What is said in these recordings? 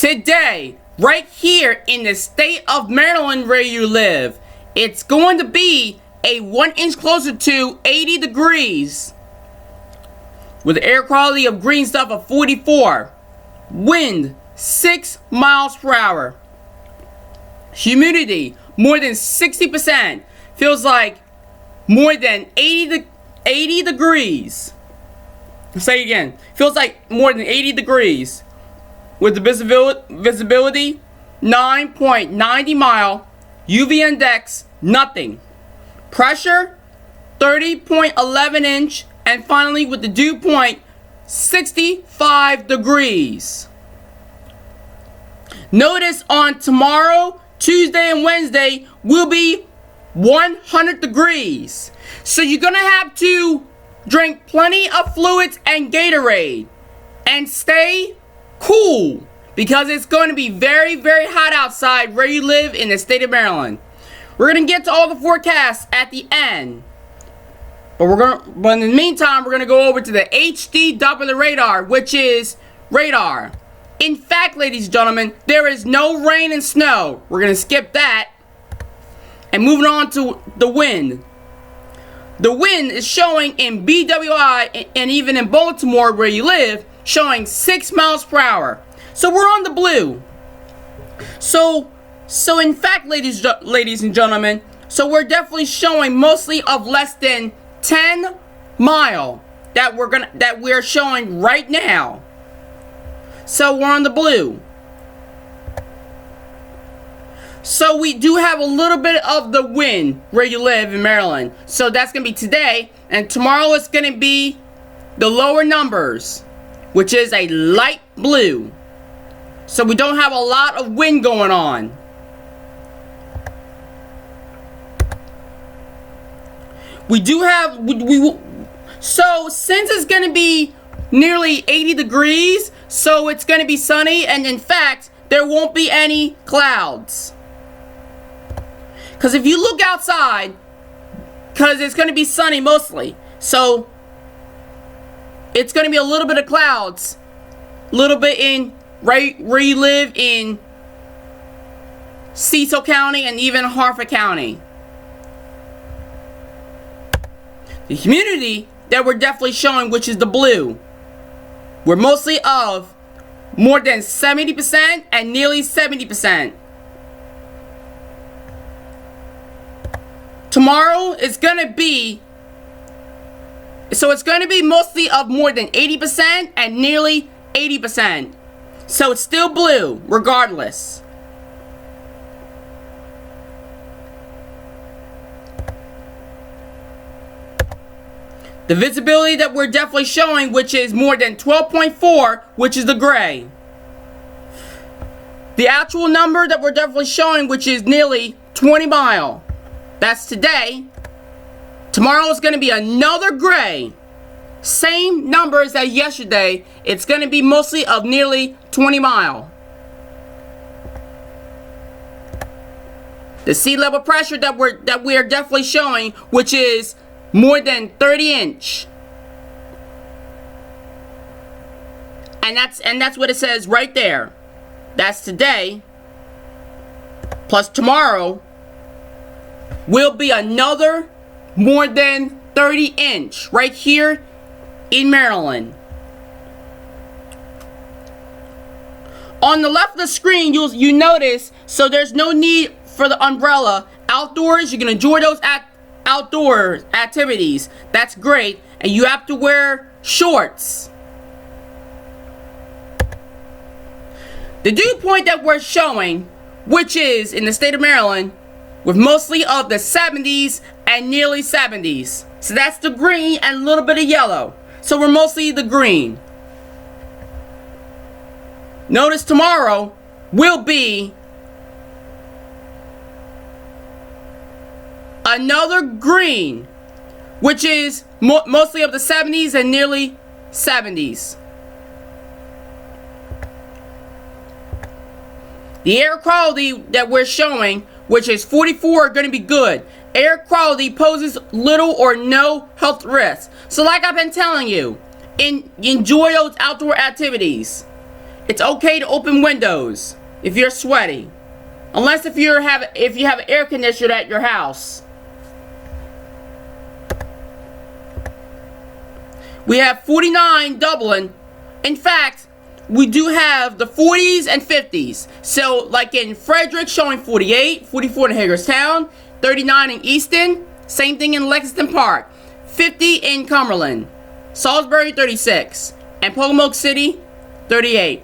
Today, right here in the state of Maryland where you live, it's going to be a 1 inch closer to 80 degrees with air quality of green stuff of 44, wind 6 miles per hour, humidity more than 60%, feels like more than 80 degrees. Say it again, feels like more than 80 degrees with the visibility 9.90 mile, UV index nothing, pressure 30.11 inch, and finally with the dew point 65 degrees. Notice on tomorrow, Tuesday and Wednesday will be 100 degrees. So you're gonna have to drink plenty of fluids and Gatorade and stay cool because it's going to be very, very hot outside where you live in the state of Maryland. We're gonna get to all the forecasts at the end. But in the meantime, we're gonna go over to the HD Doppler radar, which is radar. In fact, ladies and gentlemen, there is no rain and snow. We're gonna skip that. And moving on to the wind. The wind is showing in BWI and even in Baltimore where you live, showing 6 miles per hour. So we're on the blue. So in fact, ladies and gentlemen, so we're definitely showing mostly of less than 10 mile that we're showing right now. So we're on the blue. So we do have a little bit of the wind where you live in Maryland. So that's going to be today. And tomorrow it's going to be the lower numbers, which is a light blue. So we don't have a lot of wind going on. We do have, so since it's going to be nearly 80 degrees, so it's going to be sunny, and in fact, there won't be any clouds. Because if you look outside, because it's going to be sunny mostly, so it's going to be a little bit of clouds, a little bit in right where you live in Cecil County and even Harford County. The humidity that we're definitely showing, which is the blue, we're mostly of more than 70% and nearly 70%. Tomorrow it's gonna be, so it's gonna be mostly of more than 80% and nearly 80%. So it's still blue regardless. The visibility that we're definitely showing, which is more than 12.4, which is the gray. The actual number that we're definitely showing, which is nearly 20 mile. That's today. Tomorrow is going to be another gray. Same numbers as yesterday. It's going to be mostly of nearly 20 mile. The sea level pressure that we are definitely showing, which is more than 30 inch. And that's what it says right there. That's today. Plus tomorrow will be another more than 30 inch right here in Maryland. On the left of the screen, you notice, so there's no need for the umbrella. Outdoors, you can enjoy those outdoor activities. That's great. And you have to wear shorts. The dew point that we're showing, which is in the state of Maryland, with mostly of the 70s and nearly 70s. So that's the green and a little bit of yellow. So we're mostly the green. Notice tomorrow will be another green, which is mostly of the 70s and nearly 70s. The air quality that we're showing, which is 44, going to be good. Air quality poses little or no health risks. So like I've been telling you, enjoy those outdoor activities. It's okay to open windows if you're sweaty. Unless if you have an air conditioner at your house. We have 49 Dublin. In fact, we do have the 40s and 50s. So, like in Frederick, showing 48, 44 in Hagerstown, 39 in Easton, same thing in Lexington Park, 50 in Cumberland, Salisbury 36, and Pocomoke City 38.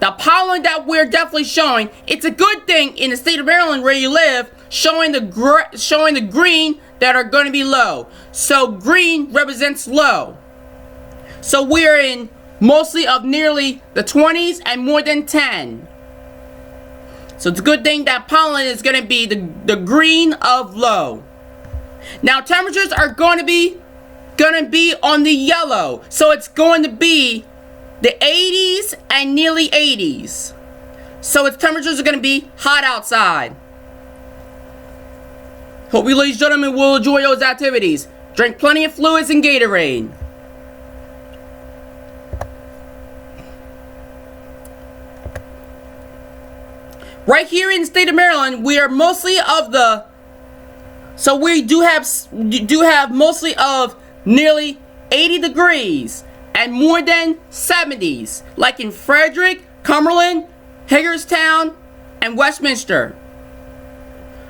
The pollen that we're definitely showing, it's a good thing in the state of Maryland where you live, showing the green that are going to be low. So green represents low. So we're in mostly of nearly the 20s and more than 10. So it's a good thing that pollen is going to be the green of low. Now temperatures are going to be on the yellow. So it's going to be the 80s and nearly 80s. So its temperatures are going to be hot outside. Hope you ladies and gentlemen will enjoy those activities. Drink plenty of fluids and Gatorade. Right here in the state of Maryland, we are mostly of the... So we do have mostly of nearly 80 degrees. And more than 70s, like in Frederick, Cumberland, Hagerstown, and Westminster.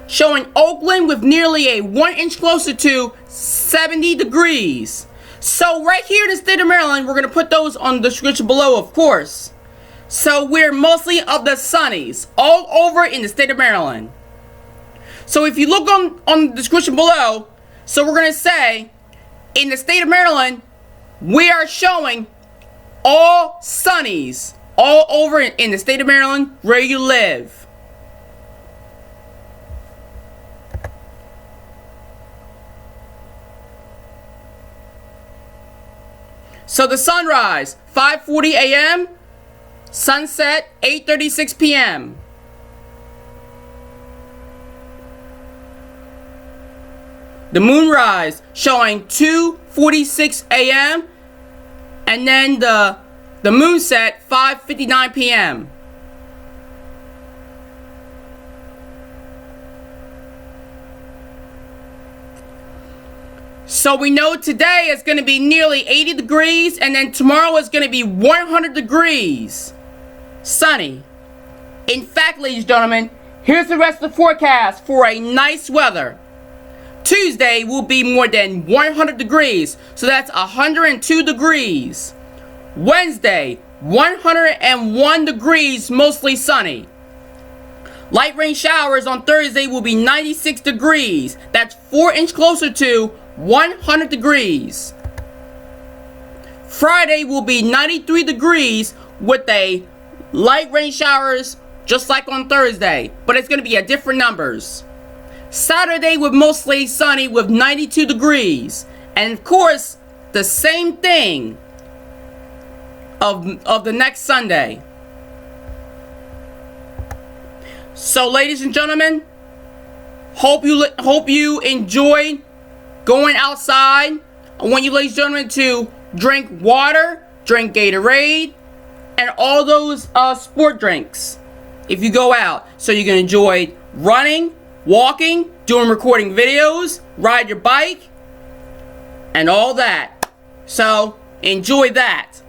Showing Oakland with nearly a 1 inch closer to 70 degrees. So right here in the state of Maryland, we're going to put those on the description below, of course. So we're mostly of the sunnies, all over in the state of Maryland. So if you look on the description below, so we're going to say, in the state of Maryland, we are showing all sunnies all over in the state of Maryland where you live. So the sunrise, 5:40 a.m., sunset, 8:36 p.m. The moonrise showing 2:46 a.m. and then the moonset 5:59 p.m. So we know today is going to be nearly 80 degrees and then tomorrow is going to be 100 degrees. Sunny. In fact, ladies and gentlemen, here's the rest of the forecast for a nice weather. Tuesday will be more than 100 degrees, so that's 102 degrees. Wednesday, 101 degrees, mostly sunny. Light rain showers on Thursday will be 96 degrees. That's 4 inches closer to 100 degrees. Friday will be 93 degrees with a light rain showers just like on Thursday, but it's going to be at different numbers. Saturday with mostly sunny with 92 degrees. And of course, the same thing of the next Sunday. So ladies and gentlemen, hope you enjoyed going outside. I want you ladies and gentlemen to drink water, drink Gatorade, and all those sport drinks if you go out. So you can enjoy running, walking, recording videos, ride your bike, and all that. So enjoy that.